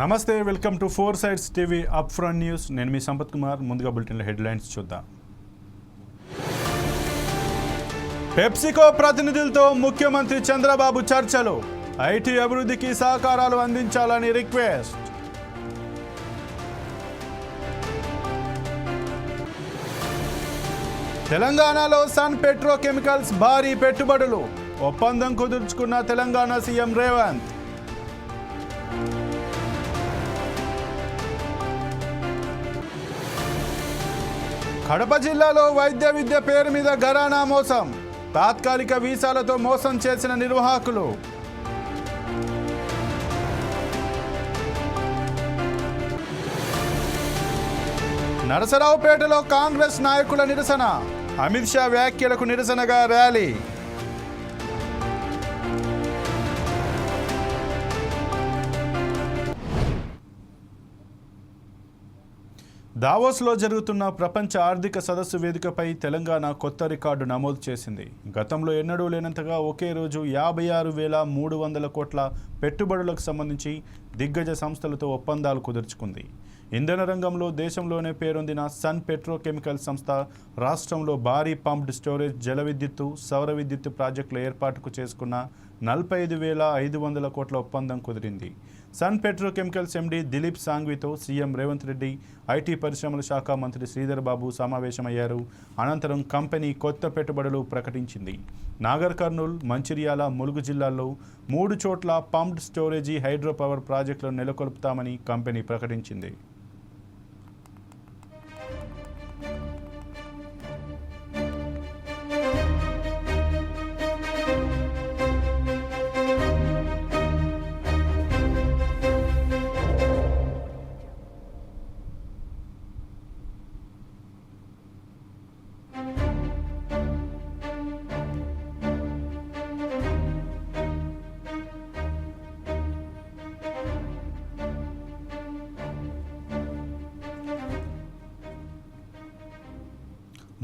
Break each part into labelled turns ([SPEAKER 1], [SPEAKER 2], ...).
[SPEAKER 1] నమస్తే, welcome to four sides TV up front news. నేను మీ సంపత్ కుమార్. ముందుగా బులెటిన్లో హెడ్లైన్స్ చూద్దాం. పెప్సికో ప్రతినిధులతో ముఖ్యమంత్రి చంద్రబాబు చర్చలు. ఐటీ అభివృద్ధికి సహకారాలు అందించాలని రిక్వెస్ట్. తెలంగాణలో సన్ పెట్రోకెమికల్స్ భారీ పెట్టుబడులు. ఒప్పందం కుదుర్చుకున్న తెలంగాణ సీఎం రేవంత్. కడప జిల్లాలో వైద్య విద్య పేరు మీద ఘరానా మోసం. తాత్కాలిక వీసాలతో మోసం చేసిన నిర్వాహకులు. నరసరావుపేటలో కాంగ్రెస్ నాయకుల నిరసన. అమిత్ షా వ్యాఖ్యలకు నిరసనగా ర్యాలీ. దావోస్లో జరుగుతున్న ప్రపంచ ఆర్థిక సదస్సు వేదికపై తెలంగాణ కొత్త రికార్డు నమోదు చేసింది. గతంలో ఎన్నడూ లేనంతగా ఒకే రోజు 56,300 కోట్ల పెట్టుబడులకు సంబంధించి దిగ్గజ సంస్థలతో ఒప్పందాలు కుదుర్చుకుంది. ఇంధన రంగంలో దేశంలోనే పేరొందిన సన్ పెట్రోకెమికల్ సంస్థ రాష్ట్రంలో భారీ పంప్డ్ స్టోరేజ్, జల విద్యుత్తు, సౌర విద్యుత్తు ప్రాజెక్టుల ఏర్పాటుకు చేసుకున్న 45,500 కోట్ల ఒప్పందం కుదిరింది. సన్ పెట్రోకెమికల్స్ ఎండీ దిలీప్ సాంఘ్వితో సీఎం రేవంత్ రెడ్డి, ఐటీ పరిశ్రమల శాఖ మంత్రి శ్రీధర్ బాబు సమావేశమయ్యారు. అనంతరం కంపెనీ కొత్త పెట్టుబడులు ప్రకటించింది. నాగర్ కర్నూల్, మంచిర్యాల, ములుగు జిల్లాల్లో 3 చోట్ల పంప్డ్ స్టోరేజీ, హైడ్రో పవర్ ప్రాజెక్టులను నెలకొల్పుతామని కంపెనీ ప్రకటించింది.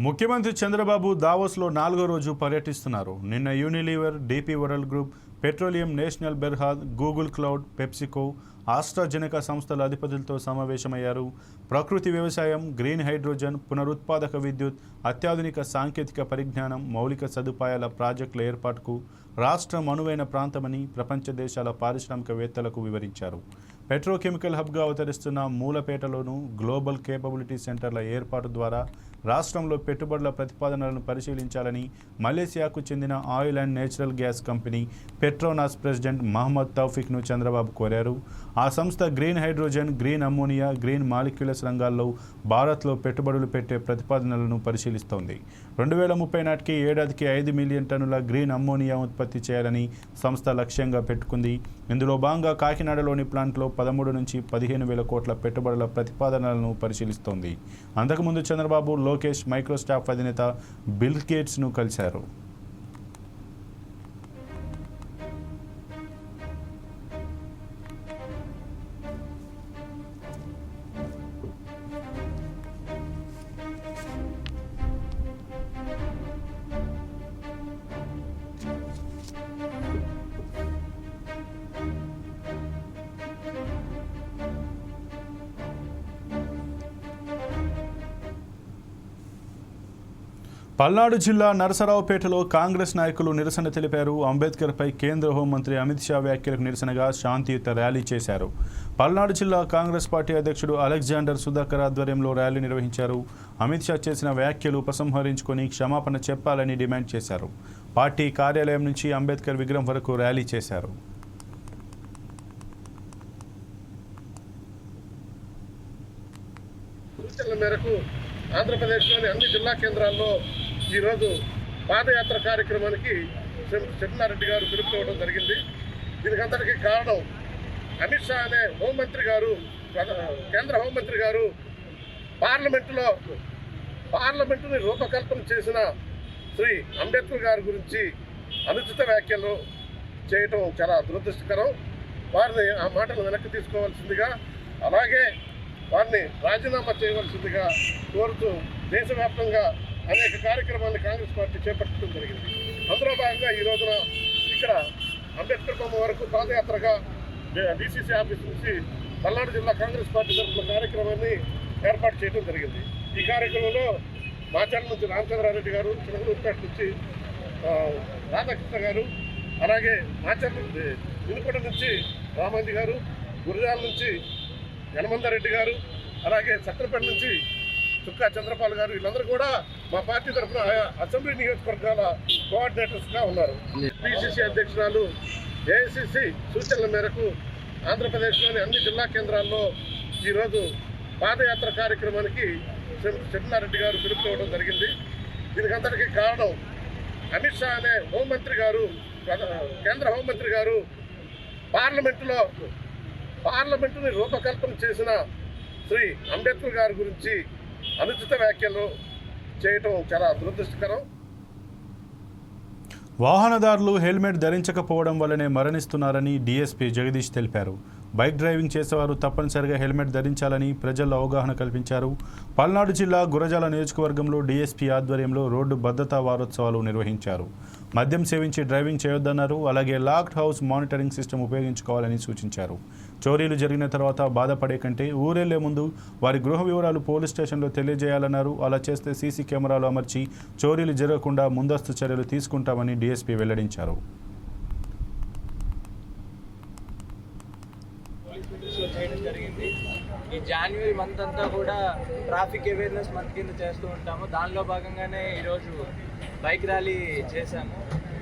[SPEAKER 1] ముఖ్యమంత్రి చంద్రబాబు దావోస్లో 4వ రోజు పర్యటిస్తున్నారు. నిన్న Unilever, DP World Group, Petroleum, National Berhad, Google Cloud, PepsiCo, AstraZeneca సంస్థల అధిపతులతో సమావేశమయ్యారు. ప్రకృతి వ్యవసాయం, గ్రీన్ హైడ్రోజన్, పునరుత్పాదక విద్యుత్, అత్యాధునిక సాంకేతిక పరిజ్ఞానం, మౌలిక సదుపాయాల ప్రాజెక్టుల ఏర్పాటుకు రాష్ట్రం అనువైన ప్రాంతమని ప్రపంచ దేశాల పారిశ్రామికవేత్తలకు వివరించారు. పెట్రోకెమికల్ హబ్గా అవతరిస్తున్న మూలపేటలోనూ గ్లోబల్ కేపబిలిటీ సెంటర్ల ఏర్పాటు ద్వారా రాష్ట్రంలో పెట్టుబడుల ప్రతిపాదనలను పరిశీలించాలని మలేసియాకు చెందిన oil and natural gas company Petronas president Muhammad తౌఫిక్ను చంద్రబాబు కోరారు. ఆ సంస్థ green hydrogen, green ammonia, green molecules రంగాల్లో భారత్లో పెట్టుబడులు పెట్టే ప్రతిపాదనలను పరిశీలిస్తోంది. 2030 నాటికి ఏడాదికి 5 మిలియన్ టన్నుల గ్రీన్ అమ్మోనియా ఉత్పత్తి చేయాలని సంస్థ లక్ష్యంగా పెట్టుకుంది. ఇందులో భాగంగా కాకినాడలోని ప్లాంట్లో 13 నుంచి 15,000 కోట్ల పెట్టుబడుల ప్రతిపాదనలను పరిశీలిస్తోంది. అంతకుముందు చంద్రబాబు, లోకేష్ మైక్రోసాఫ్ట్ అధినేత బిల్ గేట్స్ను కలిశారు. పల్నాడు జిల్లా నరసరావుపేటలో కాంగ్రెస్ నాయకులు నిరసన తెలిపారు. అంబేద్కర్పై కేంద్ర హోంమంత్రి అమిత్ షా వ్యాఖ్యలకు నిరసనగా శాంతియుత ర్యాలీ చేశారు. పల్నాడు జిల్లా కాంగ్రెస్ పార్టీ అధ్యక్షుడు అలెగ్జాండర్ సుధాకర్ ఆధ్వర్యంలో ర్యాలీ నిర్వహించారు. అమిత్ షా చేసిన వ్యాఖ్యలు ఉపసంహరించుకొని క్షమాపణ చెప్పాలని డిమాండ్ చేశారు. పార్టీ కార్యాలయం నుంచి అంబేద్కర్ విగ్రహం వరకు ర్యాలీ చేశారు.
[SPEAKER 2] ఆంధ్రప్రదేశ్లోని అన్ని జిల్లా కేంద్రాల్లో ఈరోజు పాదయాత్ర కార్యక్రమానికి చెన్నారెడ్డి గారు పిలుపుకోవడం జరిగింది. దీనికంతటికీ కారణం అమిత్ షా అనే హోంమంత్రి గారు, కేంద్ర హోంమంత్రి గారు పార్లమెంటుని రూపకల్పన చేసిన శ్రీ అంబేద్కర్ గారి గురించి అనుచిత వ్యాఖ్యలు చేయటం చాలా దురదృష్టకరం. వారిని ఆ మాటలు వెనక్కి తీసుకోవాల్సిందిగా, అలాగే వారిని రాజీనామా చేయవలసిందిగా కోరుతూ దేశవ్యాప్తంగా అనేక కార్యక్రమాలను కాంగ్రెస్ పార్టీ చేపట్టడం జరిగింది. అందులో భాగంగా ఈ రోజున ఇక్కడ అంబేద్కర్ బొమ్మ వరకు పాదయాత్రగా డీసీసీ ఆఫీస్ నుంచి పల్నాడు జిల్లా కాంగ్రెస్ పార్టీ తరఫున కార్యక్రమాన్ని ఏర్పాటు చేయడం జరిగింది. ఈ కార్యక్రమంలో మాచర్ల నుంచి రామచంద్రారెడ్డి గారు, చిన్నగూరుపేట నుంచి రాధాకృష్ణ గారు, అలాగే మాచర్ల వినుకొండ నుంచి రామంజి గారు, గురజాల నుంచి యనమందరెడ్డి గారు, అలాగే చక్రపేట నుంచి చుక్కా చంద్రపాల్ గారు, వీళ్ళందరూ కూడా మా పార్టీ తరఫున అసెంబ్లీ నియోజకవర్గాల కోఆర్డినేటర్స్గా ఉన్నారు. పిసిసి అధ్యక్షురాలు ఏఐసిసి సూచనల మేరకు ఆంధ్రప్రదేశ్లోని అన్ని జిల్లా కేంద్రాల్లో ఈరోజు పాదయాత్ర కార్యక్రమానికి చెన్నారెడ్డి గారు పిలుపునివ్వడం జరిగింది. దీనికంతటికీ కారణం అమిత్ షా అనే హోంమంత్రి గారు, కేంద్ర హోంమంత్రి గారు పార్లమెంటుని రూపకల్పన చేసిన శ్రీ అంబేద్కర్ గారి గురించి అనుచిత వ్యాఖ్యలు చేయటం చాలా దురదృష్టకరం.
[SPEAKER 1] వాహనదారులు హెల్మెట్ ధరించకపోవడం వల్లనే మరణిస్తున్నారని డీఎస్పీ జగదీష్ తెలిపారు. బైక్ డ్రైవింగ్ చేసేవారు తప్పనిసరిగా హెల్మెట్ ధరించాలని ప్రజల్లో అవగాహన కల్పించారు. పల్నాడు జిల్లా గురజాల నియోజకవర్గంలో డీఎస్పీ ఆధ్వర్యంలో రోడ్డు భద్రతా వారోత్సవాలు నిర్వహించారు. మద్యం సేవించి డ్రైవింగ్ చేయొద్దన్నారు. అలాగే లాక్డ్ హౌస్ మానిటరింగ్ సిస్టమ్ ఉపయోగించుకోవాలని సూచించారు. చోరీలు జరిగిన తర్వాత బాధపడే కంటే ఊరెళ్లే ముందు వారి గృహ వివరాలు పోలీస్ స్టేషన్లో తెలియజేయాలన్నారు. అలా చేస్తే సీసీ కెమెరాలు అమర్చి చోరీలు జరగకుండా ముందస్తు చర్యలు తీసుకుంటామని డీఎస్పీ వెల్లడించారు.
[SPEAKER 3] చేయడం జరిగింది. ఈ జనవరి మంత్ అంతా కూడా ట్రాఫిక్ అవేర్నెస్ మంత్ కింద చేస్తూ ఉంటాము. దానిలో భాగంగానే ఈరోజు బైక్ ర్యాలీ చేశాము.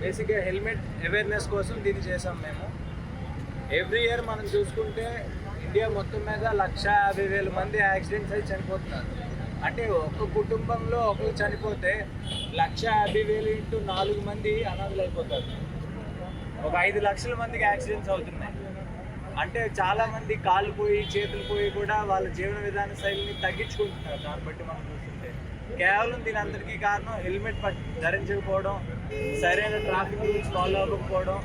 [SPEAKER 3] బేసిక్గా హెల్మెట్ అవేర్నెస్ కోసం దీన్ని చేసాము మేము. ఎవ్రీ ఇయర్ మనం చూసుకుంటే ఇండియా మొత్తం మీద 150,000 మంది యాక్సిడెంట్స్ అయి చనిపోతున్నారు. అంటే ఒక్క కుటుంబంలో ఒకరు చనిపోతే 150,000 ఇంటూ 4 మంది అనాథలు అయిపోతారు. ఒక 5 లక్షల మందికి యాక్సిడెంట్స్ అవుతున్నాయి. అంటే చాలామంది కాళ్ళు పోయి చేతులు పోయి కూడా వాళ్ళ జీవన విధాన శైలిని తగ్గించుకుంటున్నారు. దాన్ని బట్టి మనం చూస్తుంటే కేవలం దీని అందరికీ కారణం హెల్మెట్ ధరించకపోవడం, సరైన ట్రాఫిక్ రూల్స్ ఫాలో అవ్వకపోవడం,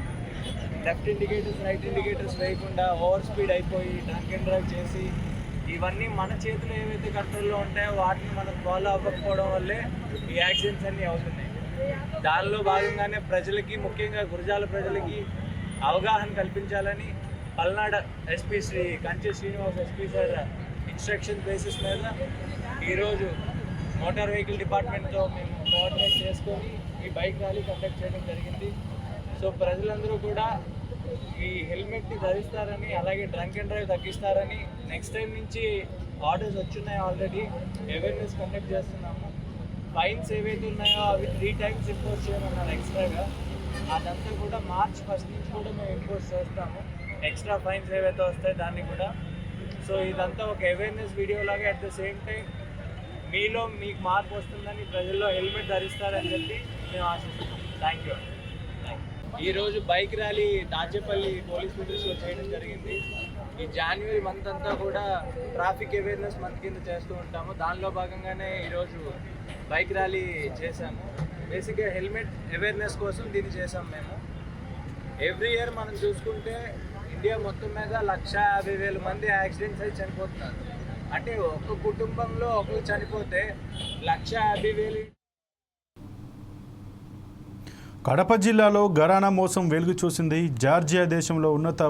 [SPEAKER 3] లెఫ్ట్ ఇండికేటర్స్ రైట్ ఇండికేటర్స్ వేయకుండా ఓవర్ స్పీడ్ అయిపోయి డ్రంక్ అండ్ డ్రైవ్ చేసి, ఇవన్నీ మన చేతులు ఏవైతే కంట్రోల్లో ఉంటాయో వాటిని మనం ఫాలో అవ్వకపోవడం వల్లే ఈ యాక్సిడెంట్స్ అన్నీ అవుతున్నాయి. దానిలో భాగంగానే ప్రజలకి, ముఖ్యంగా గురజాల ప్రజలకి అవగాహన కల్పించాలని పల్నాడు ఎస్పీ శ్రీ కంచె Srinivas SP sir instruction basis మీద ఈరోజు మోటార్ వెహికల్ డిపార్ట్మెంట్తో మేము కోఆర్డినేట్ చేసుకొని ఈ బైక్ ర్యాలీ కండక్ట్ చేయడం జరిగింది. సో ప్రజలందరూ కూడా ఈ హెల్మెట్ని ధరిస్తారని, అలాగే డ్రంక్ అండ్ డ్రైవ్ తగ్గిస్తారని నెక్స్ట్ టైం నుంచి ఆర్డర్స్ వచ్చున్నాయి. ఆల్రెడీ అవేర్నెస్ కండక్ట్ చేస్తున్నాము. ఫైన్స్ ఏవైతే ఉన్నాయో అవి 3 times ఇంపోజ్ చేయమన్నారు ఎక్స్ట్రాగా. అదంతా కూడా March 1 నుంచి కూడా మేము ఇంపోజ్ చేస్తాము. ఎక్స్ట్రా ఫైన్స్ ఏవైతే వస్తాయి దాన్ని కూడా. సో ఇదంతా ఒక అవేర్నెస్ వీడియో లాగా అట్ ద సేమ్ టైం మీకు మార్పు వస్తుందని, ప్రజల్లో హెల్మెట్ ధరిస్తారని చెప్పి మేము ఆశిస్తున్నాం. Thank you. ఈరోజు బైక్ ర్యాలీ దాచేపల్లి పోలీస్ స్టేషన్లో చేయడం జరిగింది. ఈ జనవరి మంత్ అంతా కూడా ట్రాఫిక్ అవేర్నెస్ మంత్ కింద చేస్తూ ఉంటాము. దానిలో భాగంగానే ఈరోజు బైక్ ర్యాలీ చేశాము. బేసిక్గా హెల్మెట్ అవేర్నెస్ కోసం దీన్ని చేసాము మేము. ఎవ్రీ ఇయర్ మనం చూసుకుంటే ఇండియా మొత్తం మీద 150,000 మంది యాక్సిడెంట్స్ అయి చనిపోతున్నారు. అంటే ఒక్క కుటుంబంలో ఒకరు చనిపోతే 150,000.
[SPEAKER 1] కడప జిల్లాలో ఘరానా మోసం వెలుగు చూసింది. జార్జియా దేశంలో ఉన్నత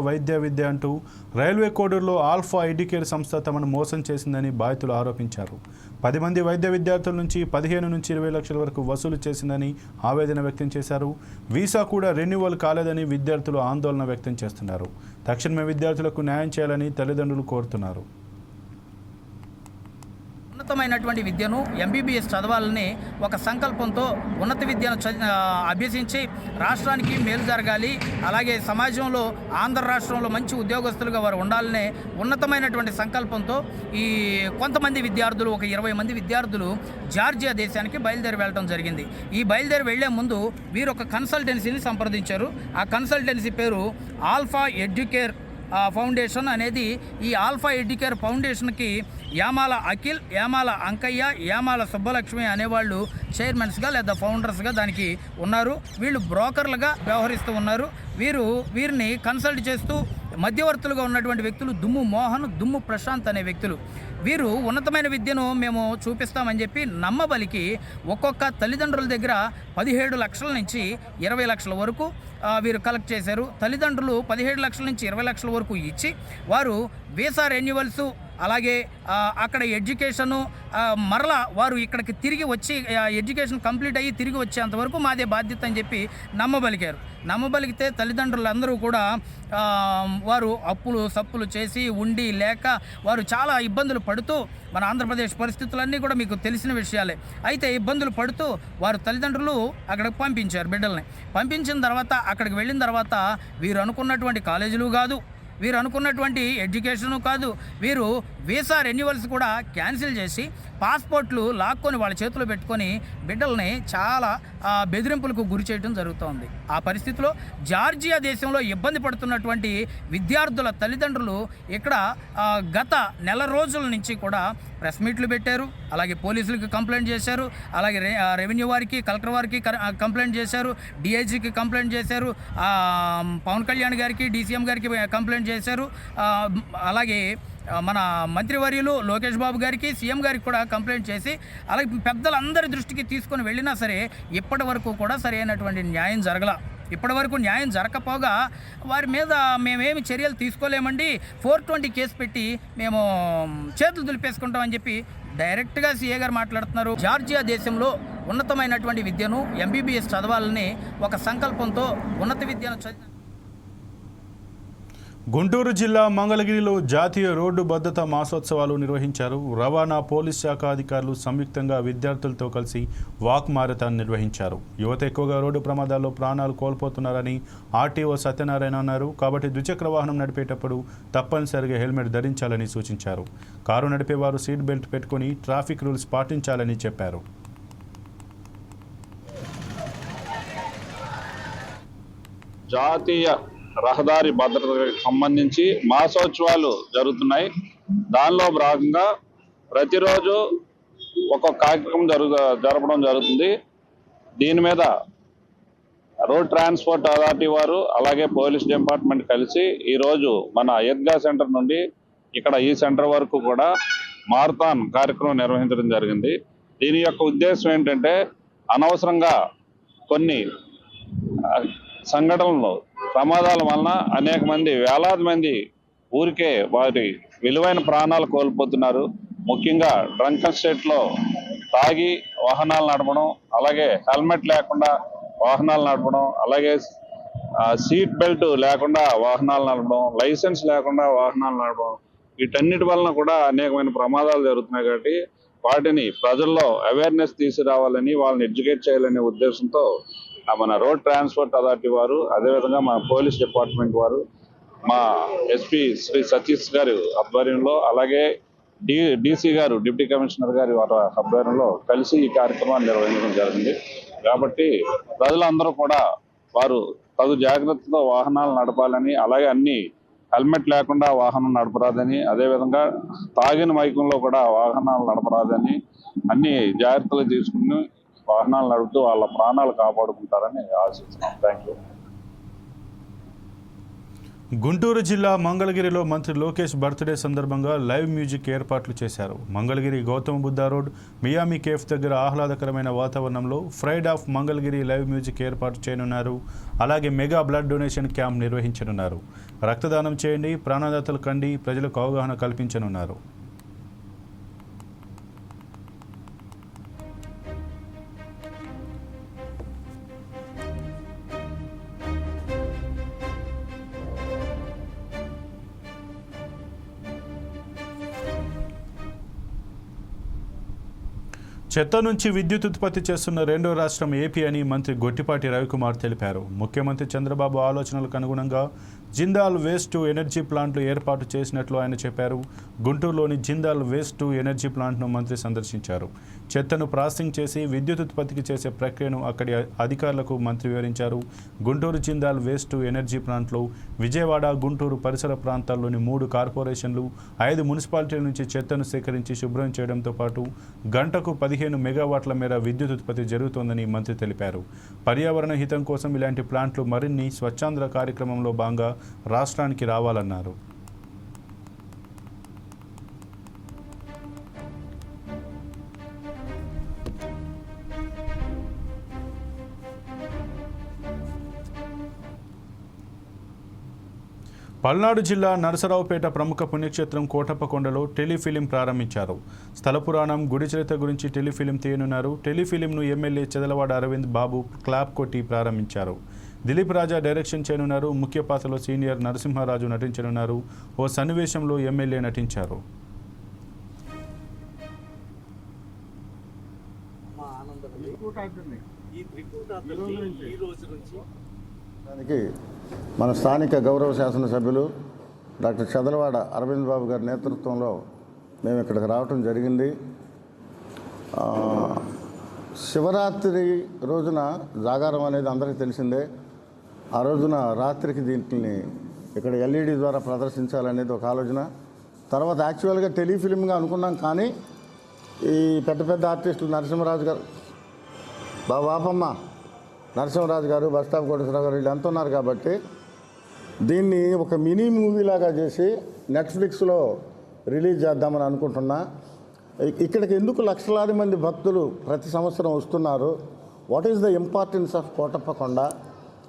[SPEAKER 1] విద్య అంటూ రైల్వే కోడూరులో ఆల్ఫా ఎడ్యుకేర్ సంస్థ తమను మోసం చేసిందని బాధితులు ఆరోపించారు. 10 మంది వైద్య విద్యార్థుల నుంచి 15 నుంచి 20 లక్షల వరకు వసూలు చేసిందని ఆవేదన వ్యక్తం చేశారు. వీసా కూడా రెన్యువల్ కాలేదని విద్యార్థులు ఆందోళన వ్యక్తం చేస్తున్నారు. తక్షణమే విద్యార్థులకు న్యాయం చేయాలని తల్లిదండ్రులు కోరుతున్నారు.
[SPEAKER 4] ఉన్నతమైనటువంటి విద్యను ఎంబీబీఎస్ చదవాలని ఒక సంకల్పంతో ఉన్నత విద్యను అభ్యసించి రాష్ట్రానికి మేలు జరగాలి, అలాగే సమాజంలో ఆంధ్ర రాష్ట్రంలో మంచి ఉద్యోగస్తులుగా వారు ఉండాలనే ఉన్నతమైనటువంటి సంకల్పంతో ఈ కొంతమంది విద్యార్థులు, ఒక 20 మంది విద్యార్థులు జార్జియా దేశానికి బయలుదేరి వెళ్ళడం జరిగింది. ఈ బయలుదేరి వెళ్లే ముందు వీరు ఒక కన్సల్టెన్సీని సంప్రదించారు. ఆ కన్సల్టెన్సీ పేరు ఆల్ఫా ఎడ్యుకేర్ ఫౌండేషన్ అనేది. ఈ ఆల్ఫా ఎడ్యుకేర్ ఫౌండేషన్కి యామాల అఖిల్, యామాల అంకయ్య, యామాల సుబ్బలక్ష్మి అనేవాళ్ళు చైర్మన్స్గా లేదా ఫౌండర్స్గా దానికి ఉన్నారు. వీళ్ళు బ్రోకర్లుగా వ్యవహరిస్తూ ఉన్నారు. వీరిని కన్సల్ట్ చేస్తూ మధ్యవర్తులుగా ఉన్నటువంటి వ్యక్తులు దుమ్ము మోహన్, దుమ్ము ప్రశాంత్ అనే వ్యక్తులు. వీరు ఉన్నతమైన విద్యను మేము చూపిస్తామని చెప్పి నమ్మబలికి ఒక్కొక్క తల్లిదండ్రుల దగ్గర 17 లక్షల నుంచి 20 లక్షల వరకు వీరు కలెక్ట్ చేశారు. తల్లిదండ్రులు 17 లక్షల నుంచి 20 లక్షల వరకు ఇచ్చి వారు వీసా రెన్యువల్స్, అలాగే అక్కడ ఎడ్యుకేషను, మరలా వారు ఇక్కడికి తిరిగి వచ్చి ఎడ్యుకేషన్ కంప్లీట్ అయ్యి తిరిగి వచ్చేంతవరకు మాదే బాధ్యత అని చెప్పి నమ్మబలికితే తల్లిదండ్రులందరూ కూడా వారు అప్పులు సప్పులు చేసి ఉండి లేక వారు చాలా ఇబ్బందులు పడుతూ, మన ఆంధ్రప్రదేశ్ పరిస్థితులన్నీ కూడా మీకు తెలిసిన విషయాలే. అయితే ఇబ్బందులు పడుతూ వారు తల్లిదండ్రులు అక్కడికి పంపించారు బిడ్డల్ని. పంపించిన తర్వాత అక్కడికి వెళ్ళిన తర్వాత వీరు అనుకున్నటువంటి కాలేజీలు కాదు, వీరు అనుకున్నటువంటి ఎడ్యుకేషను కాదు, వీరు వీసా రెన్యువల్స్ కూడా క్యాన్సిల్ చేసి పాస్పోర్ట్లు లాక్కొని వాళ్ళ చేతిలో పెట్టుకొని బిడ్డల్ని చాలా బెదిరింపులకు గురి చేయడం జరుగుతోంది. ఆ పరిస్థితిలో జార్జియా దేశంలో ఇబ్బంది పడుతున్నటువంటి విద్యార్థుల తల్లిదండ్రులు ఇక్కడ గత నెల రోజుల నుంచి కూడా ప్రెస్ మీట్లు పెట్టారు, అలాగే పోలీసులకి కంప్లైంట్ చేశారు, అలాగే రెవెన్యూ వారికి, కలెక్టర్ వారికి కంప్లైంట్ చేశారు, డిఐజీకి కంప్లైంట్ చేశారు, పవన్ కళ్యాణ్ గారికి, డీసీఎం గారికి కంప్లైంట్ చేశారు, అలాగే మన మంత్రివర్యులు లోకేష్ బాబు గారికి, సీఎం గారికి కూడా కంప్లైంట్ చేసి అలాగే పెద్దలందరి దృష్టికి తీసుకొని వెళ్ళినా సరే ఇప్పటి వరకు కూడా సరైనటువంటి న్యాయం జరగల. ఇప్పటి వరకు న్యాయం జరగకపోగా వారి మీద మేమేమి చర్యలు తీసుకోలేమండి, 420 కేసు పెట్టి మేము చేతులు దులిపేసుకుంటామని చెప్పి డైరెక్ట్గా సీఏ గారు మాట్లాడుతున్నారు. జార్జియా దేశంలో ఉన్నతమైనటువంటి విద్యను ఎంబీబీఎస్ చదవాలని ఒక సంకల్పంతో ఉన్నత విద్యను చదివిన
[SPEAKER 1] గుంటూరు జిల్లా మంగళగిరిలో జాతీయ రోడ్డు భద్రతా మాసోత్సవాలు నిర్వహించారు. రవాణా పోలీస్ శాఖ అధికారులు సంయుక్తంగా విద్యార్థులతో కలిసి వాక్ మారథాన్ నిర్వహించారు. యువత ఎక్కువగా రోడ్డు ప్రమాదాల్లో ప్రాణాలు కోల్పోతున్నారని ఆర్టీఓ సత్యనారాయణ అన్నారు. కాబట్టి ద్విచక్ర వాహనం నడిపేటప్పుడు తప్పనిసరిగా హెల్మెట్ ధరించాలని సూచించారు. కారు నడిపేవారు సీట్ బెల్ట్ పెట్టుకుని ట్రాఫిక్ రూల్స్ పాటించాలని చెప్పారు.
[SPEAKER 5] జాతీయ రహదారి భద్రతకు సంబంధించి మాసోత్సవాలు జరుగుతున్నాయి. దానిలో భాగంగా ప్రతిరోజు ఒక్కొక్క కార్యక్రమం జరపడం జరుగుతుంది. దీని మీద రోడ్ ట్రాన్స్పోర్ట్ అథారిటీ వారు అలాగే పోలీస్ డిపార్ట్మెంట్ కలిసి ఈరోజు మన ఈద్గా సెంటర్ నుండి ఇక్కడ ఈ సెంటర్ వరకు కూడా మారథాన్ కార్యక్రమం నిర్వహించడం జరిగింది. దీని యొక్క ఉద్దేశం ఏంటంటే అనవసరంగా కొన్ని సంఘటనలు ప్రమాదాల వలన అనేక మంది, వేలాది మంది ఊరికే వారి విలువైన ప్రాణాలు కోల్పోతున్నారు. ముఖ్యంగా డ్రంకన్ స్టేట్లో తాగి వాహనాలు నడపడం, అలాగే హెల్మెట్ లేకుండా వాహనాలు నడపడం, అలాగే సీట్ బెల్ట్ లేకుండా వాహనాలు నడపడం, లైసెన్స్ లేకుండా వాహనాలు నడపడం, వీటన్నిటి వలన కూడా అనేకమైన ప్రమాదాలు జరుగుతున్నాయి. కాబట్టి వాటిని ప్రజల్లో అవేర్నెస్ తీసుకురావాలని, వాళ్ళని ఎడ్యుకేట్ చేయాలనే ఉద్దేశంతో మన రోడ్ ట్రాన్స్పోర్ట్ అథారిటీ వారు, అదేవిధంగా మా పోలీస్ డిపార్ట్మెంట్ వారు, మా ఎస్పీ శ్రీ సతీష్ గారి ఆధ్వర్యంలో, అలాగే డీసీ గారు, డిప్యూటీ కమిషనర్ గారి ఆధ్వర్యంలో కలిసి ఈ కార్యక్రమాన్ని నిర్వహించడం జరిగింది. కాబట్టి ప్రజలందరూ కూడా వారు తగు జాగ్రత్తతో వాహనాలు నడపాలని, అలాగే అన్ని హెల్మెట్ లేకుండా వాహనం నడపరాదని, అదేవిధంగా తాగిన మైకంలో కూడా వాహనాలు నడపరాదని అన్ని జాగ్రత్తలు తీసుకుని వాహనాలు నడుపుతూ వాళ్ళ ప్రాణాలు కాపాడుకుంటారని ఆశిస్తున్నాం. Thank you.
[SPEAKER 1] గుంటూరు జిల్లా మంగళగిరిలో మంత్రి లోకేష్ బర్త్డే సందర్భంగా లైవ్ మ్యూజిక్ ఏర్పాట్లు చేశారు. Mangalagiri Gautama Buddha road Miami cafe దగ్గర ఆహ్లాదకరమైన వాతావరణంలో fried of Mangalagiri live music ఏర్పాటు చేయనున్నారు. అలాగే మెగా బ్లడ్ డొనేషన్ క్యాంప్ నిర్వహించనున్నారు. రక్తదానం చేయండి, ప్రాణదాతలు కండి, ప్రజలకు అవగాహన కల్పించనున్నారు. చెత్త నుంచి విద్యుత్ ఉత్పత్తి చేస్తున్న రెండో రాష్ట్రం ఏపీ అని మంత్రి గొట్టిపాటి రవికుమార్ తెలిపారు. ముఖ్యమంత్రి చంద్రబాబు ఆలోచనలకు అనుగుణంగా జిందాల్ వేస్ట్ టు ఎనర్జీ ప్లాంట్లు ఏర్పాటు చేసినట్లు ఆయన చెప్పారు. గుంటూరులోని జిందాల్ వేస్ట్ టు ఎనర్జీ ప్లాంట్ను మంత్రి సందర్శించారు. చెత్తను ప్రాసెసింగ్ చేసి విద్యుత్ ఉత్పత్తికి చేసే ప్రక్రియను అక్కడి అధికారులకు మంత్రి వివరించారు. Guntur Jindal waste to energy ప్లాంట్లో విజయవాడ, గుంటూరు పరిసర ప్రాంతాల్లోని 3 కార్పొరేషన్లు, 5 మున్సిపాలిటీల నుంచి చెత్తను సేకరించి శుభ్రం చేయడంతో పాటు గంటకు 15 మెగావాట్ల మేర విద్యుత్ ఉత్పత్తి జరుగుతోందని మంత్రి తెలిపారు. పర్యావరణ హితం కోసం ఇలాంటి ప్లాంట్లు మరిన్ని స్వచ్ఛాంధ్ర కార్యక్రమంలో భాగంగా రాష్ట్రానికి రావాలన్నారు. పల్నాడు జిల్లా నరసరావుపేట ప్రముఖ పుణ్యక్షేత్రం కోటప్పకొండలో టెలిఫిలిం ప్రారంభించారు. స్థల పురాణం, గుడి చరిత్ర గురించి టెలిఫిలిం తీయనున్నారు. టెలిఫిలింను ఎమ్మెల్యే చెదలవాడ అరవింద్ బాబు క్లాప్ కొట్టి ప్రారంభించారు. దిలీప్ రాజా డైరెక్షన్ చేయనున్నారు. ముఖ్య పాత్రలో సీనియర్ నరసింహారాజు నటించనున్నారు. ఓ సన్నివేశంలో ఎమ్మెల్యే నటించారు.
[SPEAKER 6] మన స్థానిక గౌరవ శాసనసభ్యులు డాక్టర్ చెదలవాడ అరవింద్ బాబు గారి నేతృత్వంలో మేము ఇక్కడికి రావటం జరిగింది. శివరాత్రి రోజున జాగారం అనేది అందరికీ తెలిసిందే. ఆ రోజున రాత్రికి దీంట్ని ఇక్కడ ఎల్ఈడి ద్వారా ప్రదర్శించాలనేది ఒక ఆలోచన. తర్వాత యాక్చువల్గా టెలిఫిలింగా అనుకున్నాం, కానీ ఈ పెద్ద పెద్ద ఆర్టిస్టులు నరసింహరాజు గారు, బాపమ్మ నరసింహరాజు గారు, బస్టాప్ కోటేశ్వరరావు గారు వీళ్ళు ఎంత ఉన్నారు కాబట్టి దీన్ని ఒక మినీ మూవీలాగా చేసి నెట్ఫ్లిక్స్లో రిలీజ్ చేద్దామని అనుకుంటున్నా. ఇక్కడికి ఎందుకు లక్షలాది మంది భక్తులు ప్రతి సంవత్సరం వస్తున్నారు? What is the importance of Kotappakonda?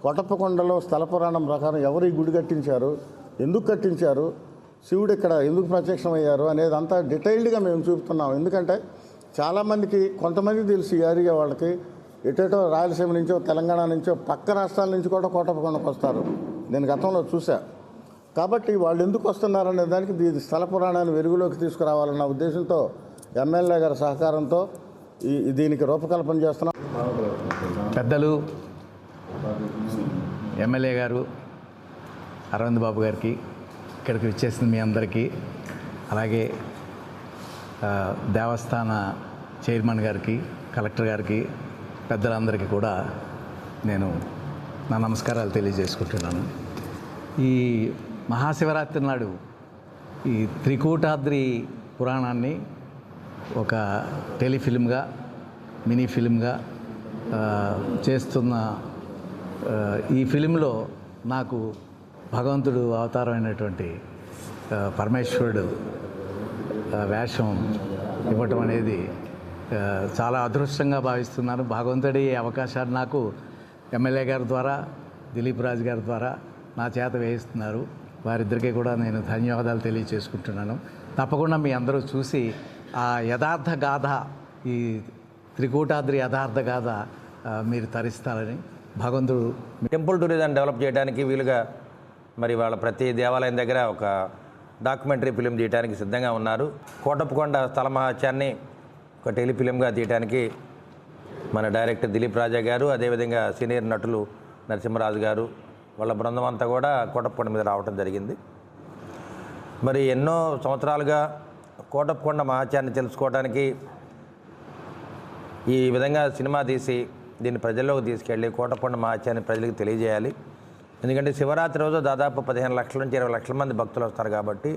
[SPEAKER 6] కోటప్పకొండలో స్థల పురాణం ప్రకారం ఎవరు ఈ గుడి కట్టించారు, ఎందుకు కట్టించారు, శివుడు ఇక్కడ ఎందుకు ప్రత్యక్షమయ్యారు అనేది అంతా డీటెయిల్డ్గా మేము చూపుతున్నాం. ఎందుకంటే చాలామందికి, కొంతమందికి తెలుసు ఈ ఏరియా వాళ్ళకి, ఎటేటో రాయలసీమ నుంచో తెలంగాణ నుంచో పక్క రాష్ట్రాల నుంచి కూడా కోటప్పకొండకు వస్తారు. నేను గతంలో చూసా. కాబట్టి వాళ్ళు ఎందుకు వస్తున్నారనే దానికి స్థల పురాణాన్ని వెలుగులోకి తీసుకురావాలన్న ఉద్దేశంతో ఎమ్మెల్యే గారి సహకారంతో దీనికి రూపకల్పన చేస్తున్నాం.
[SPEAKER 7] పెద్దలు ఎమ్మెల్యే గారు అరవింద్ బాబు గారికి, ఇక్కడికి వచ్చేసిన మీ అందరికీ, అలాగే దేవస్థాన చైర్మన్ గారికి, కలెక్టర్ గారికి, పెద్దలందరికీ కూడా నేను నా నమస్కారాలు తెలియజేసుకుంటున్నాను. ఈ మహాశివరాత్రి నాడు ఈ త్రికూటాద్రి పురాణాన్ని ఒక టెలిఫిలింగా, మినీ ఫిలింగా చేస్తున్న ఈ ఫిలింలో నాకు భగవంతుడు అవతారమైనటువంటి పరమేశ్వరుడు వేషం ఇవ్వటం అనేది చాలా అదృష్టంగా భావిస్తున్నాను. భగవంతుడి అవకాశాన్ని నాకు ఎమ్మెల్యే గారి ద్వారా, దిలీప్ రాజు గారి ద్వారా నా చేత వేయిస్తున్నారు. వారిద్దరికీ కూడా నేను ధన్యవాదాలు తెలియజేసుకుంటున్నాను. తప్పకుండా మీ అందరూ చూసి ఆ యథార్థ గాథ, ఈ త్రికూటాద్రి యథార్థ గాథ మీరు తరిస్తారని భగవంతుడు.
[SPEAKER 8] టెంపుల్ టూరిజం డెవలప్ చేయడానికి వీలుగా మరి వాళ్ళ ప్రతి దేవాలయం దగ్గర ఒక డాక్యుమెంటరీ ఫిలిం తీయడానికి సిద్ధంగా ఉన్నారు. కోటప్పకొండ స్థల మహత్యాన్ని ఒక టెలిఫిలింగా తీయడానికి మన డైరెక్టర్ దిలీప్ రాజా గారు, అదేవిధంగా సీనియర్ నటులు నరసింహరాజు గారు, వాళ్ళ బృందం అంతా కూడా కోటప్పకొండ మీద రావడం జరిగింది. మరి ఎన్నో సంవత్సరాలుగా కోటప్పకొండ మహత్యాన్ని తెలుసుకోవడానికి ఈ విధంగా సినిమా తీసి దీన్ని ప్రజల్లోకి తీసుకెళ్ళి కోటప్పకొండ మహత్యాన్ని ప్రజలకు తెలియజేయాలి. ఎందుకంటే శివరాత్రి రోజు దాదాపు 15 లక్షల నుంచి 20 లక్షల మంది భక్తులు వస్తారు. కాబట్టి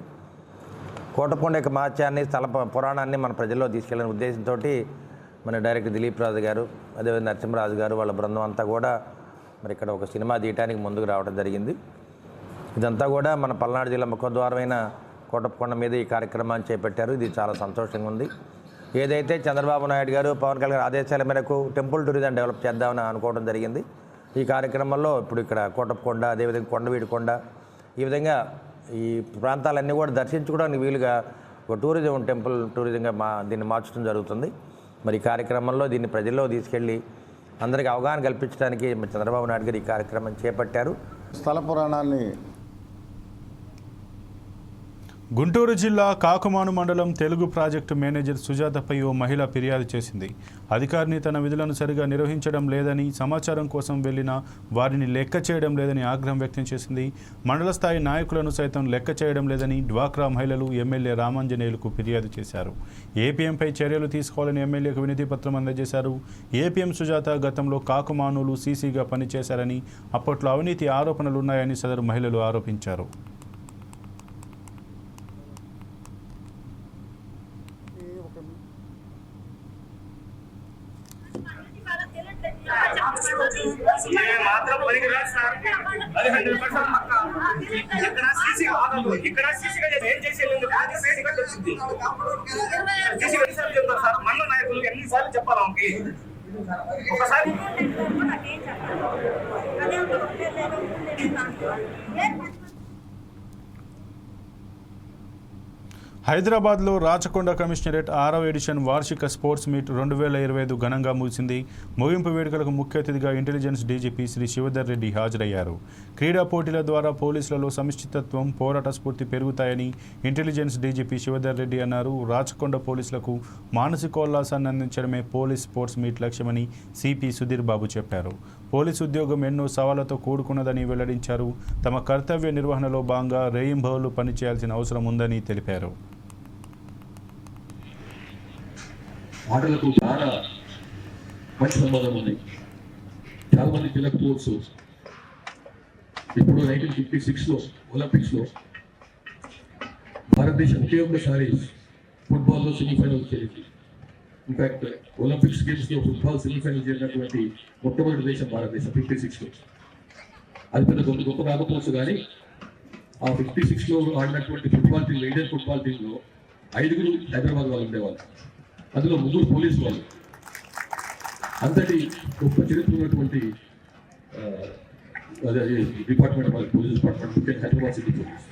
[SPEAKER 8] కోటప్పకొండ యొక్క మహత్యాన్ని, స్థల పురాణాన్ని మన ప్రజల్లో తీసుకెళ్ళిన ఉద్దేశంతో మన డైరెక్టర్ దిలీప్ రాజు గారు, అదేవిధంగా నరసింహరాజు గారు, వాళ్ళ బృందం అంతా కూడా మరి ఇక్కడ ఒక సినిమా తీయడానికి ముందుకు రావడం జరిగింది. ఇదంతా కూడా మన పల్నాడు జిల్లా ముఖద్వారమైన కోటప్పకొండ మీద ఈ కార్యక్రమాన్ని చేపట్టారు. ఇది చాలా సంతోషంగా ఉంది. ఏదైతే చంద్రబాబు నాయుడు గారు, పవన్ కళ్యాణ్ ఆదేశాల మేరకు టెంపుల్ టూరిజం డెవలప్ చేద్దామని అనుకోవడం జరిగింది. ఈ కార్యక్రమంలో ఇప్పుడు ఇక్కడ కోటప్పకొండ, అదేవిధంగా కొండవీడికొండ, ఈ విధంగా ఈ ప్రాంతాలన్నీ కూడా దర్శించుకోవడానికి వీలుగా ఒక టెంపుల్ టూరిజంగా దీన్ని మార్చడం జరుగుతుంది. మరి ఈ కార్యక్రమంలో దీన్ని ప్రజల్లో తీసుకెళ్ళి అందరికీ అవగాహన కల్పించడానికి చంద్రబాబు నాయుడు గారు ఈ కార్యక్రమం చేపట్టారు.
[SPEAKER 6] స్థల పురాణాన్ని
[SPEAKER 1] గుంటూరు జిల్లా కాకుమాను మండలం తెలుగు ప్రాజెక్టు మేనేజర్ సుజాతపై ఓ మహిళ ఫిర్యాదు చేసింది. అధికారిని తన విధులను సరిగా నిర్వహించడం లేదని, సమాచారం కోసం వెళ్లిన వారిని లెక్క చేయడం లేదని ఆగ్రహం వ్యక్తం చేసింది. మండల స్థాయి నాయకులను సైతం లెక్క చేయడం లేదని డ్వాక్రా మహిళలు ఎమ్మెల్యే రామాంజనేయులకు ఫిర్యాదు చేశారు. ఏపీఎంపై చర్యలు తీసుకోవాలని ఎమ్మెల్యేకు వినతి పత్రం అందజేశారు. ఏపీఎం సుజాత గతంలో కాకుమానులు సీసీగా పనిచేశారని, అప్పట్లో అవినీతి ఆరోపణలున్నాయని సదరు మహిళలు ఆరోపించారు.
[SPEAKER 9] మాత్రం పనికి రాదు సార్. అది 100% ఇక్కడ సీసీ ఇక్కడ సీసీగా ఏం చేసి వచ్చింది సార్ మన నాయకులు ఎన్నిసార్లు చెప్పాలా ఒకసారి
[SPEAKER 1] హైదరాబాద్లో రాచకొండ కమిషనరేట్ 6వ ఎడిషన్ వార్షిక స్పోర్ట్స్ మీట్ 2025 ఘనంగా ముగిసింది. ముగింపు వేడుకలకు ముఖ్య అతిథిగా ఇంటెలిజెన్స్ డీజీపీ శ్రీ శివధర్ రెడ్డి హాజరయ్యారు. క్రీడా పోటీల ద్వారా పోలీసులలో సమిష్టితత్వం, పోరాట స్ఫూర్తి పెరుగుతాయని ఇంటెలిజెన్స్ డీజీపీ శివధర్ రెడ్డి అన్నారు. రాచకొండ పోలీసులకు మానసికోల్లాసాన్ని అందించడమే పోలీస్ స్పోర్ట్స్ మీట్ లక్ష్యమని సిపి సుధీర్ బాబు చెప్పారు. పోలీసు ఉద్యోగం ఎన్నో సవాళ్లతో కూడుకున్నదని వెల్లడించారు. తమ కర్తవ్య నిర్వహణలో భాగంగా రేయింబవళ్లు పనిచేయాల్సిన అవసరం ఉందని తెలిపారు.
[SPEAKER 10] ఆటలకు చాలా మంచి సంబంధం ఉంది. చాలా మంది తెలియకపోవచ్చు. ఇప్పుడు 1956లో ఒలింపిక్స్లో భారతదేశం ఒకే ఒక్కసారి ఫుట్బాల్లో సెమీఫైనల్ చేరింది. ఇన్ఫాక్ట్ ఒలింపిక్స్ గేమ్స్లో ఫుట్బాల్ సెమీఫైనల్ చేరినటువంటి మొట్టమొదటి దేశం భారతదేశం 56లో. అది పెద్ద గొప్ప రాకపోవచ్చు కానీ ఆ 56లో ఆడినటువంటి ఫుట్బాల్ టీంలో, ఇండియన్ ఫుట్బాల్ టీంలో 5 హైదరాబాద్ వాళ్ళు ఉండేవాళ్ళు. అందులో 3 పోలీసు వాళ్ళు. అంతటి గొప్ప చరిత్ర ఉన్నటువంటి డిపార్ట్మెంట్ వాళ్ళు, పోలీస్ డిపార్ట్మెంట్, ముఖ్యంగా హైదరాబాద్ సిటీ పోలీస్.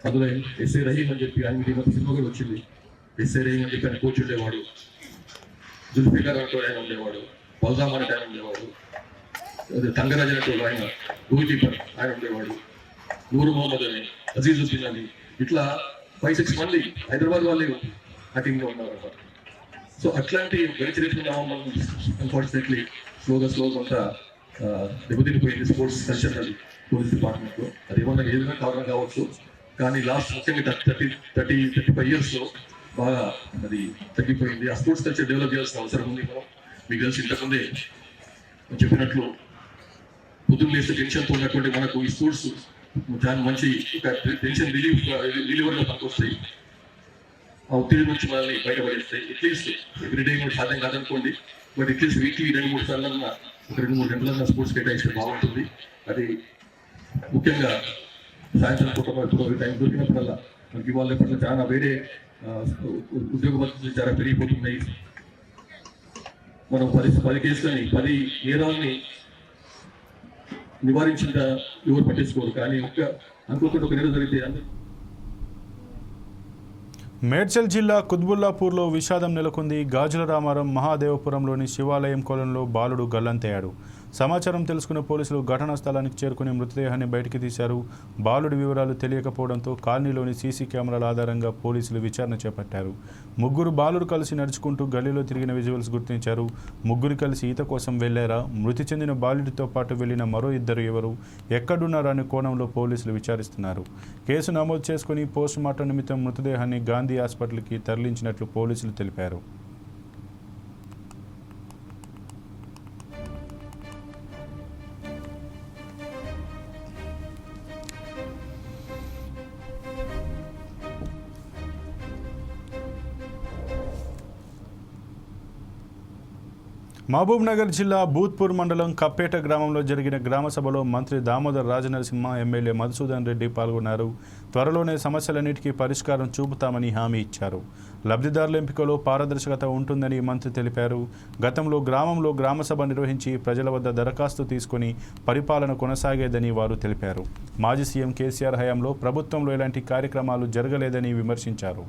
[SPEAKER 10] అందులో ఎస్ఐ రహీం అని చెప్పి ఆయన సినిమా కూడా వచ్చింది. ఎస్ఐ రహీం అని చెప్పి ఆయన కోచ్ ఉండేవాడు. జుల్ఫికార్ అంటూ ఆయన ఉండేవాడు. బల్రామ్ అంటే ఆయన ఉండేవాడు. తంగరాజ్ అంటే ఆయన గోల్ కీపర్ ఆయన ఉండేవాడు. నూరు మొహమ్మద్ అని, అజీజుద్దీన్ అని, ఇట్లా 5-6 మంది హైదరాబాద్ వాళ్ళే ఆ టీంలో ఉన్నారు. సో అట్లాంటి గడిచినట్టు అన్ఫార్చునేట్లీ స్లోగా అంతా దెబ్బతినిపోయింది స్పోర్ట్స్ కల్చర్ అది పోలీస్ డిపార్ట్మెంట్లో. అది ఏదైనా కారణం కావచ్చు, కానీ లాస్ట్ ముఖ్యంగా 35 ఇయర్స్లో బాగా అది తగ్గిపోయింది. ఆ స్పోర్ట్స్ కల్చర్ డెవలప్ చేయాల్సిన అవసరం ఉంది. మనం మీకు తెలిసి ఇంతకుముందే చెప్పినట్లు పొద్దున్న లేస్తే టెన్షన్తో ఉన్నటువంటి మనకు ఈ స్పోర్ట్స్ చాలా మంచి టెన్షన్ రిలీవర్గా పనికొస్తాయి. ఆ ఒత్తిడి నుంచి మనల్ని బయటపడేస్తాయి. అట్లీస్ట్ ఎవ్రీడే కూడా సాధ్యం కాదనుకోండి, బట్ అట్లీస్ట్ వీక్లీ 2-3 సార్లన్నా, ఒక 2-3 గంటలన్నా స్పోర్ట్స్ కేటాయిస్తే బాగుంటుంది. అది ముఖ్యంగా సాయంత్రం పూట టైం దొరికినప్పుడల్లా మనకి ఇవాళ పట్ల చాలా వేరే ఉద్యోగ పద్ధతులు చాలా పెరిగిపోతున్నాయి. మనం 10 కేసులని 10 నేరాలని నివారించిన ఎవరు పట్టించుకోరు. కానీ అనుకోకుండా ఒక నేరం జరిగితే అందరూ.
[SPEAKER 1] మేడ్చల్ జిల్లా కుత్బుల్లాపూర్లో విషాదం నెలకొంది. గాజుల రామారం మహాదేవపురంలోని శివాలయం కొలంలో బాలుడు గల్లంతయ్యాడు. సమాచారం తెలుసుకున్న పోలీసులు ఘటనా స్థలానికి చేరుకుని మృతదేహాన్ని బయటికి తీశారు. బాలుడి వివరాలు తెలియకపోవడంతో కాలనీలోని సీసీ కెమెరాల ఆధారంగా పోలీసులు విచారణ చేపట్టారు. 3 బాలురు కలిసి నడుచుకుంటూ గల్లీలో తిరిగిన విజువల్స్ గుర్తించారు. 3 కలిసి ఈత కోసం వెళ్లారా, మృతి చెందిన బాలుడితో పాటు వెళ్లిన మరో 2 ఎవరు, ఎక్కడున్నారనే కోణంలో పోలీసులు విచారిస్తున్నారు. కేసు నమోదు చేసుకుని పోస్టుమార్టం నిమిత్తం మృతదేహాన్ని గాంధీ హాస్పిటల్కి తరలించినట్లు పోలీసులు తెలిపారు. మహబూబ్నగర్ జిల్లా బూత్పూర్ మండలం కప్పేట గ్రామంలో జరిగిన గ్రామ సభలో మంత్రి దామోదర్ రాజనరసింహ, ఎమ్మెల్యే మధుసూదన్ రెడ్డి పాల్గొన్నారు. త్వరలోనే సమస్యలన్నిటికీ పరిష్కారం చూపుతామని హామీ ఇచ్చారు. లబ్ధిదారుల ఎంపికలో పారదర్శకత ఉంటుందని మంత్రి తెలిపారు. గతంలో గ్రామంలో గ్రామసభ నిర్వహించి ప్రజల వద్ద దరఖాస్తు తీసుకుని పరిపాలన కొనసాగేదని వారు తెలిపారు. మాజీ సీఎం కేసీఆర్ హయాంలో ప్రభుత్వంలో ఎలాంటి కార్యక్రమాలు జరగలేదని విమర్శించారు.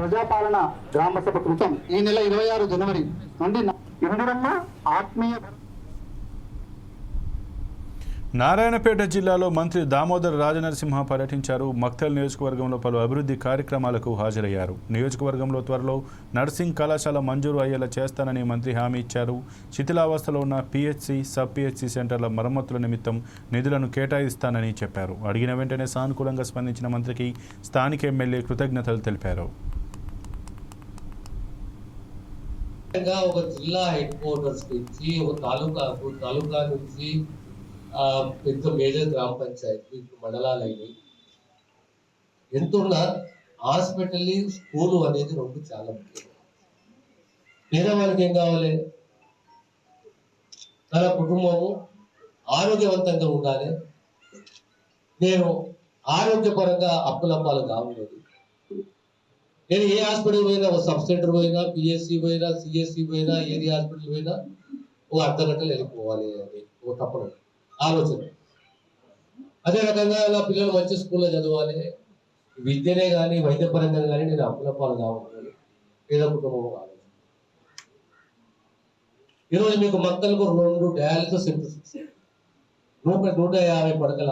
[SPEAKER 11] ప్రజాపాలన గ్రామ సభ కృతం ఈ నెల 26 జనవరి నుండి ఇందిరమ్మ ఆత్మీయ.
[SPEAKER 1] నారాయణపేట జిల్లాలో మంత్రి దామోదర్ రాజనరసింహ పర్యటించారు. మక్తల్ నియోజకవర్గంలో పలు అభివృద్ధి కార్యక్రమాలకు హాజరయ్యారు. నియోజకవర్గంలో త్వరలో నర్సింగ్ కళాశాల మంజూరు అయ్యేలా చేస్తానని మంత్రి హామీ ఇచ్చారు. శిథిలావస్థలో ఉన్న పిహెచ్సి, సబ్ పిహెచ్సి సెంటర్ల మరమ్మతుల నిమిత్తం నిధులను కేటాయిస్తానని చెప్పారు. అడిగిన వెంటనే సానుకూలంగా స్పందించిన మంత్రికి స్థానిక ఎమ్మెల్యే కృతజ్ఞతలు తెలిపారు.
[SPEAKER 12] ఒక జిల్లా హెడ్ క్వార్టర్స్ నుంచి, ఒక తాలూకా నుంచి పెద్ద మేజర్ గ్రామ పంచాయతీ మండలాలు అయినాయి. ఎంతున్నా హాస్పిటల్, స్కూలు అనేది రెండు చాలా ముఖ్యం. పేదవాళ్ళకి ఏం కావాలి? తన కుటుంబము ఆరోగ్యవంతంగా ఉండాలి. నేను ఆరోగ్యపరంగా అప్పులప్పాలు కావలేదు. నేను ఏ హాస్పిటల్ పోయినా, ఒక సబ్ సెంటర్ పోయినా, పిఎస్సి పోయినా, సిఎస్సి పోయినా, ఏరియా హాస్పిటల్ పోయినా ఒక అర్ధ గంటలు వెళ్ళిపోవాలి అని ఒక తప్పదు ఆలోచన. అదే రకంగా నా పిల్లలు మంచి స్కూల్లో చదవాలి, విద్యనే కానీ వైద్యపరంగా కానీ నేను అప్పులప్పాలు కావాలి, పేద కుటుంబం కావాలి. ఈరోజు మీకు మక్కలకు 2 డయాలసిస్ సెంటర్స్, 150 పడకల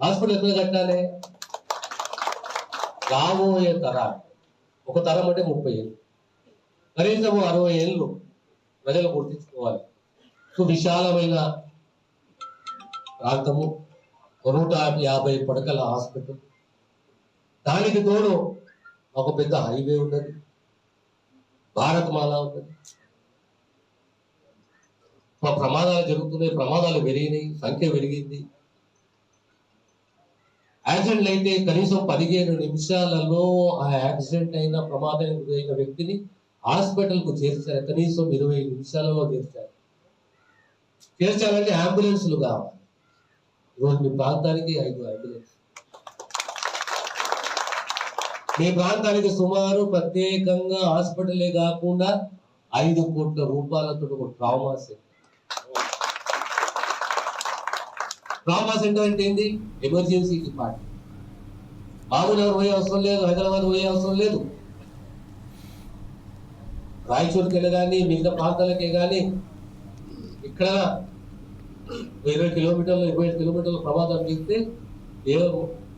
[SPEAKER 12] హాస్పిటల్ ఎక్కడ కట్టాలి? రాబోయే తరాలు, ఒక తరం అంటే 30 ఏళ్ళు, కనీసం 60 ఏళ్ళు ప్రజలు గుర్తించుకోవాలి. విశాలమైన ప్రాంతము, 150 పడకల హాస్పిటల్, దానికి తోడు ఒక పెద్ద హైవే ఉన్నది, భారత్ మాల ఉన్నది. ప్రమాదాలు జరుగుతున్నాయి, ప్రమాదాలు పెరిగినాయి, సంఖ్య పెరిగింది. యాక్సిడెంట్లు అయితే కనీసం 15 నిమిషాలలో ఆ యాక్సిడెంట్ అయిన ప్రమాదం అయిన వ్యక్తిని హాస్పిటల్కు చేర్చారు. కనీసం 20 నిమిషాలలో చేర్చాలంటే అంబులెన్స్లు కావాలి. ఈరోజు మీ ప్రాంతానికి 5 అంబులెన్స్, మీ ప్రాంతానికి సుమారు ప్రత్యేకంగా హాస్పిటలే కాకుండా 5 కోట్ల రూపాయలతో ఒక ట్రామా సెంటర్. ట్రామా సెంటర్ అంటే ఏంటి? Emergency department. బాబునగర్ పోయే అవసరం లేదు, హైదరాబాద్ పోయే అవసరం లేదు, రాయచూరుకి వెళ్ళి కానీ మిగతా ప్రాంతాలకే కానీ ఇక్కడ 20 కిలోమీటర్లు 25 కిలోమీటర్ల ప్రమాదం చేస్తే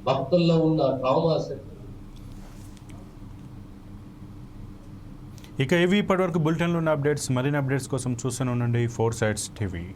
[SPEAKER 12] భక్తుల్లో ఉన్న ట్రామా సెంటర్.
[SPEAKER 1] ఇక ఇవి ఇప్పటివరకు బులెటిన్లో ఉన్న అప్డేట్స్. మరిన్ని అప్డేట్స్ కోసం చూస్తూనే ఉండండి 4 Sides TV.